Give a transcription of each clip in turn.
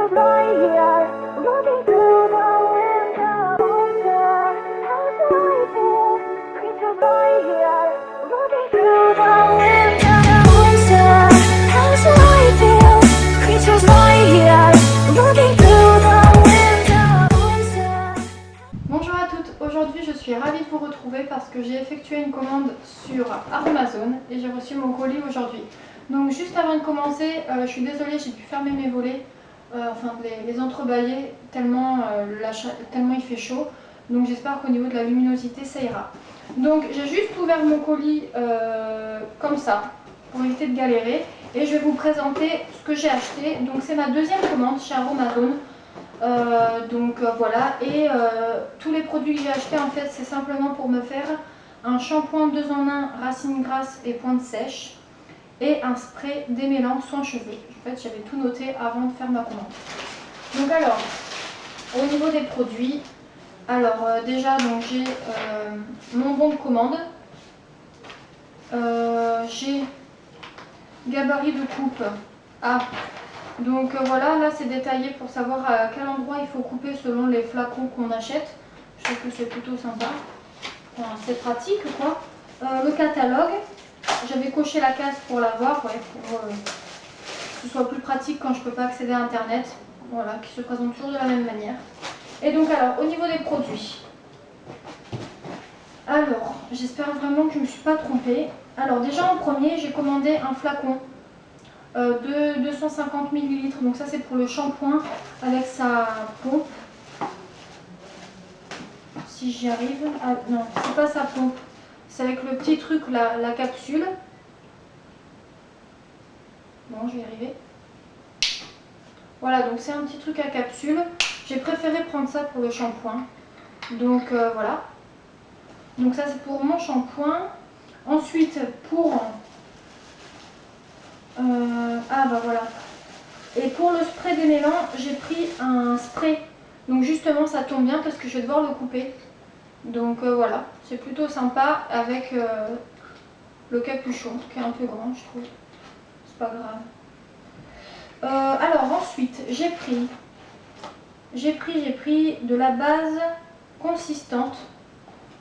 Creatures lie here, looking through the window. Monster, how do I feel? Creatures lie here, looking through the window. Monster, how do I feel? Creatures lie here, looking through the window. Monster. Bonjour à toutes, aujourd'hui je suis ravie de vous retrouver parce que j'ai effectué une commande sur Amazon et j'ai reçu mon colis aujourd'hui. Donc juste avant de commencer, je suis désolée, j'ai dû fermer mes volets, enfin les entrebâiller tellement il fait chaud. Donc j'espère qu'au niveau de la luminosité ça ira. Donc j'ai juste ouvert mon colis comme ça pour éviter de galérer et je vais vous présenter ce que j'ai acheté. Donc c'est ma deuxième commande chez Amazon. Voilà, et tous les produits que j'ai achetés en fait c'est simplement pour me faire un shampoing 2 en 1 racines grasses et pointe sèche et un spray démêlant soin cheveux. En fait j'avais tout noté avant de faire ma commande. Donc alors au niveau des produits, alors déjà donc j'ai mon bon de commande, j'ai gabarit de coupe à donc voilà, là c'est détaillé pour savoir à quel endroit il faut couper selon les flacons qu'on achète. Je trouve que c'est plutôt sympa. Enfin, c'est pratique quoi. Le catalogue, j'avais coché la case pour l'avoir, ouais, pour que ce soit plus pratique quand je ne peux pas accéder à internet. Voilà, qui se présente toujours de la même manière. Et donc alors, au niveau des produits. Alors, j'espère vraiment que je ne me suis pas trompée. Alors déjà en premier, j'ai commandé un flacon de 250 ml, donc ça c'est pour le shampoing avec sa pompe. Si j'y arrive, ah non, c'est pas sa pompe, c'est avec le petit truc, la capsule. Bon, je vais y arriver. Voilà, donc c'est un petit truc à capsule. J'ai préféré prendre ça pour le shampoing. Donc voilà. Donc ça c'est pour mon shampoing. Ensuite pour ah bah voilà. Et pour le spray démêlant, j'ai pris un spray. Donc justement ça tombe bien parce que je vais devoir le couper. Donc voilà, c'est plutôt sympa avec le capuchon qui est un peu grand je trouve. C'est pas grave. Alors ensuite j'ai pris de la base consistante.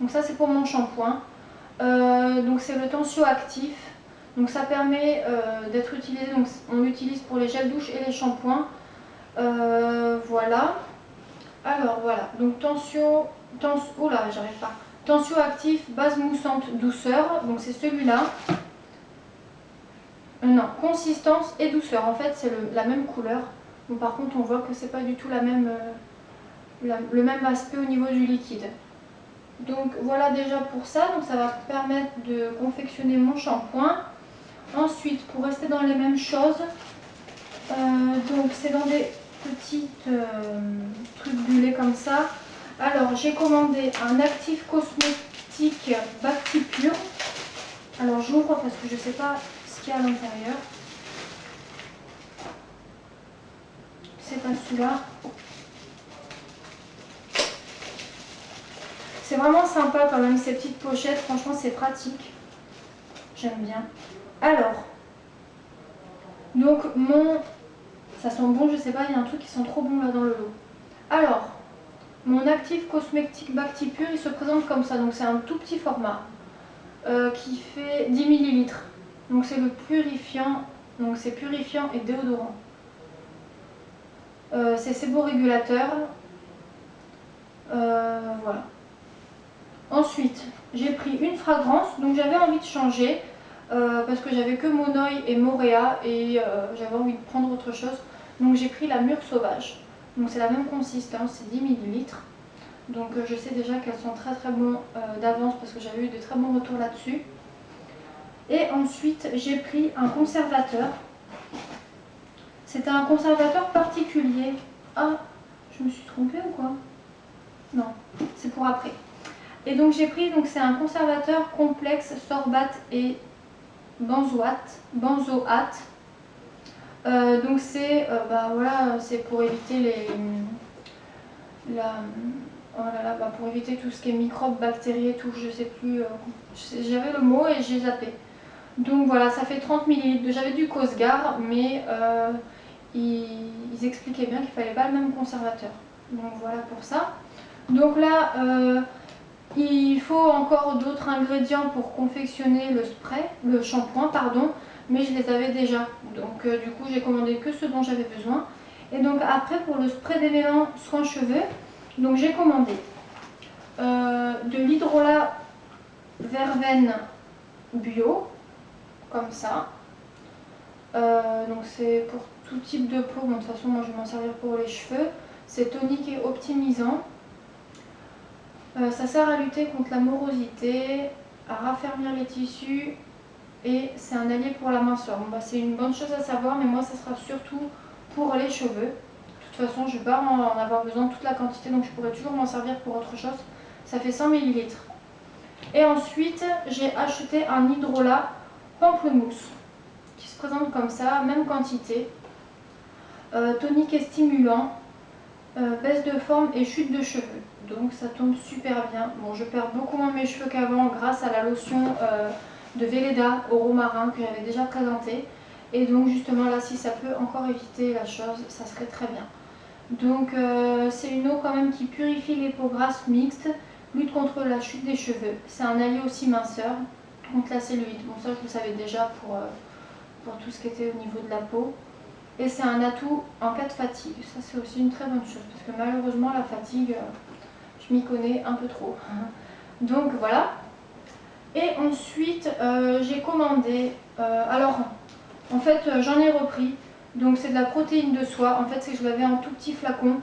Donc ça c'est pour mon shampoing. Donc c'est le tensioactif. Donc ça permet d'être utilisé, donc on l'utilise pour les gels douche et les shampoings. Voilà. Alors voilà, donc oula, j'arrive pas. Tensioactif, base moussante, douceur. Donc c'est celui-là. Non, consistance et douceur. En fait c'est la même couleur. Bon, par contre on voit que c'est pas du tout le même aspect au niveau du liquide. Donc voilà déjà pour ça. Donc ça va permettre de confectionner mon shampoing. Ensuite, pour rester dans les mêmes choses, donc c'est dans des petites trucs bullés comme ça. Alors j'ai commandé un actif cosmétique Bactipure. Alors j'ouvre parce que je ne sais pas ce qu'il y a à l'intérieur. C'est pas celui-là. C'est vraiment sympa quand même ces petites pochettes, franchement c'est pratique. J'aime bien. Alors, donc ça sent bon, je sais pas, il y a un truc qui sent trop bon là dans le lot. Alors, mon actif cosmétique Bactipure, il se présente comme ça, donc c'est un tout petit format qui fait 10 ml. Donc c'est le purifiant, donc c'est purifiant et déodorant. C'est séborégulateur. Voilà. Ensuite, j'ai pris une fragrance, donc j'avais envie de changer. Parce que j'avais que Monoi et Moréa et j'avais envie de prendre autre chose. Donc j'ai pris la Mûre Sauvage. Donc c'est la même consistance, c'est 10 ml. Donc je sais déjà qu'elles sont très très bonnes d'avance parce que j'avais eu de très bons retours là-dessus. Et ensuite j'ai pris un conservateur. C'était un conservateur particulier. Ah, je me suis trompée ou quoi? Non, c'est pour après. Et donc j'ai pris, donc c'est un conservateur complexe sorbate et benzoate. Donc c'est voilà, c'est pour éviter pour éviter tout ce qui est microbes, bactéries et tout, je sais plus, j'avais le mot et j'ai zappé. Donc voilà, ça fait 30 ml. J'avais du Cosgar, mais ils expliquaient bien qu'il ne fallait pas le même conservateur. Donc voilà pour ça. Donc là, il faut encore d'autres ingrédients pour confectionner le spray, le shampoing, pardon, mais je les avais déjà. Donc du coup, j'ai commandé que ce dont j'avais besoin. Et donc après, pour le spray démêlant soin cheveux, donc j'ai commandé de l'hydrolat verveine bio, comme ça. Donc c'est pour tout type de peau. Bon, de toute façon, moi je vais m'en servir pour les cheveux. C'est tonique et optimisant. Ça sert à lutter contre la morosité, à raffermir les tissus et c'est un allié pour la minceur. Bon, bah, c'est une bonne chose à savoir, mais moi ça sera surtout pour les cheveux. De toute façon, je ne vais pas en avoir besoin de toute la quantité, donc je pourrais toujours m'en servir pour autre chose. Ça fait 100 ml. Et ensuite, j'ai acheté un hydrolat pamplemousse qui se présente comme ça, même quantité. Tonique et stimulant, baisse de forme et chute de cheveux. Donc ça tombe super bien. Bon, je perds beaucoup moins mes cheveux qu'avant grâce à la lotion de Velleda au romarin que j'avais déjà présentée. Et donc justement là, si ça peut encore éviter la chose, ça serait très bien. Donc c'est une eau quand même qui purifie les peaux grasses mixtes, lutte contre la chute des cheveux. C'est un allié aussi minceur contre la cellulite. Bon, ça je le savais déjà pour tout ce qui était au niveau de la peau. Et c'est un atout en cas de fatigue. Ça c'est aussi une très bonne chose parce que malheureusement la fatigue, je m'y connais un peu trop. Donc voilà. Et ensuite j'ai commandé, alors en fait j'en ai repris. Donc c'est de la protéine de soie. En fait c'est que je l'avais en tout petit flacon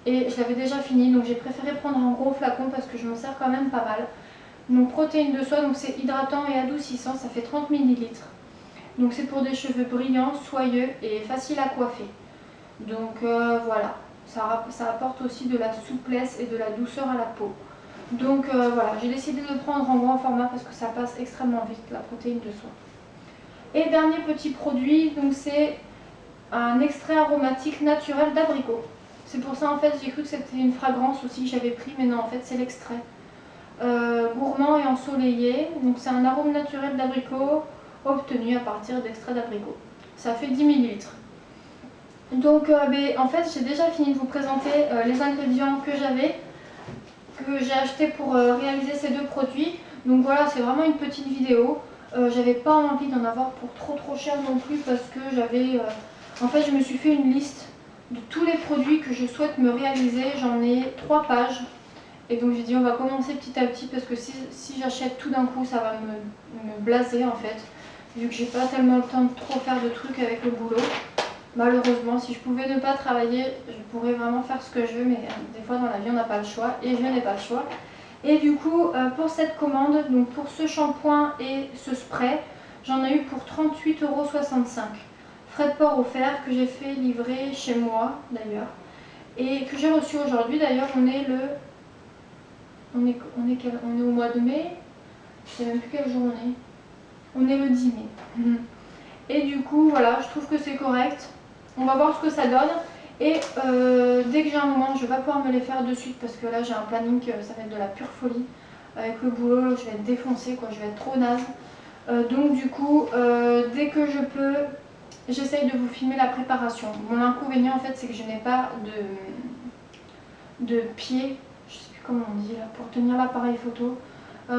et je l'avais déjà fini. Donc j'ai préféré prendre un gros flacon parce que je m'en sers quand même pas mal. Donc protéine de soie, donc c'est hydratant et adoucissant. Ça fait 30 ml. Donc c'est pour des cheveux brillants, soyeux et faciles à coiffer. Donc voilà, ça apporte aussi de la souplesse et de la douceur à la peau. Donc voilà, j'ai décidé de le prendre en grand format parce que ça passe extrêmement vite, la protéine de soie. Et dernier petit produit, donc c'est un extrait aromatique naturel d'abricot. C'est pour ça en fait j'ai cru que c'était une fragrance aussi que j'avais pris, mais non en fait c'est l'extrait. Gourmand et ensoleillé, donc c'est un arôme naturel d'abricot obtenu à partir d'extrait d'abricot. Ça fait 10 ml. Donc en fait j'ai déjà fini de vous présenter les ingrédients que j'ai acheté pour réaliser ces deux produits. Donc voilà, c'est vraiment une petite vidéo. J'avais pas envie d'en avoir pour trop cher non plus parce que en fait je me suis fait une liste de tous les produits que je souhaite me réaliser. J'en ai 3 pages. Et donc j'ai dit on va commencer petit à petit parce que si j'achète tout d'un coup ça va me blaser en fait. Vu que j'ai pas tellement le temps de trop faire de trucs avec le boulot. Malheureusement, si je pouvais ne pas travailler, je pourrais vraiment faire ce que je veux, mais des fois dans la vie on n'a pas le choix et je n'ai pas le choix. Et du coup, pour cette commande, donc pour ce shampoing et ce spray, j'en ai eu pour 38,65 €. Frais de port offerts que j'ai fait livrer chez moi d'ailleurs et que j'ai reçu aujourd'hui. D'ailleurs, on est au mois de mai, je sais même plus quel jour on est. On est le 10 mai. Et du coup, voilà, je trouve que c'est correct. On va voir ce que ça donne. Et dès que j'ai un moment, je vais pas pouvoir me les faire de suite parce que là, j'ai un planning, ça va être de la pure folie. Avec le boulot, je vais être défoncée, quoi, je vais être trop naze. Donc du coup, dès que je peux, j'essaye de vous filmer la préparation. Mon inconvénient, en fait, c'est que je n'ai pas de pied, je sais plus comment on dit là, pour tenir l'appareil photo.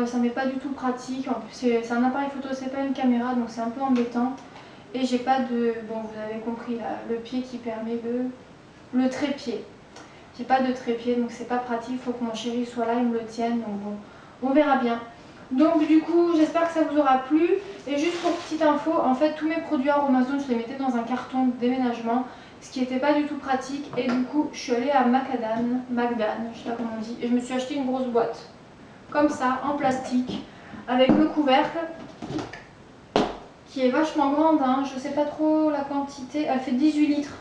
Ça m'est pas du tout pratique. En plus, c'est un appareil photo, c'est pas une caméra, donc c'est un peu embêtant. Et j'ai pas de, bon vous avez compris là, le pied qui permet le trépied. J'ai pas de trépied donc c'est pas pratique, il faut que mon chéri soit là, il me le tienne, donc bon, on verra bien. Donc du coup j'espère que ça vous aura plu. Et juste pour petite info, en fait tous mes produits Aromazone je les mettais dans un carton de déménagement, ce qui n'était pas du tout pratique. Et du coup je suis allée à Magdan, je sais pas comment on dit, et je me suis acheté une grosse boîte, comme ça, en plastique, avec le couvercle, qui est vachement grande, hein. Je sais pas trop la quantité, elle fait 18 litres,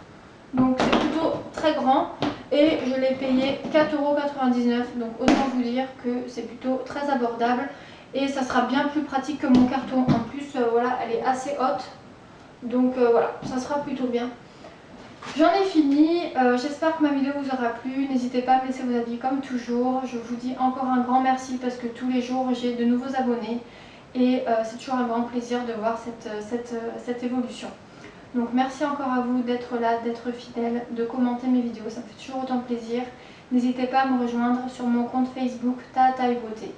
donc c'est plutôt très grand et je l'ai payé 4,99 €, donc autant vous dire que c'est plutôt très abordable et ça sera bien plus pratique que mon carton. En plus voilà, elle est assez haute, donc voilà, ça sera plutôt bien. J'en ai fini, j'espère que ma vidéo vous aura plu, n'hésitez pas à me laisser vos avis comme toujours. Je vous dis encore un grand merci parce que tous les jours j'ai de nouveaux abonnés. Et c'est toujours un grand plaisir de voir cette évolution. Donc merci encore à vous d'être là, d'être fidèle, de commenter mes vidéos, ça me fait toujours autant plaisir. N'hésitez pas à me rejoindre sur mon compte Facebook Tata et Beauté.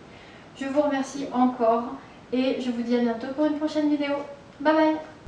Je vous remercie encore et je vous dis à bientôt pour une prochaine vidéo. Bye bye!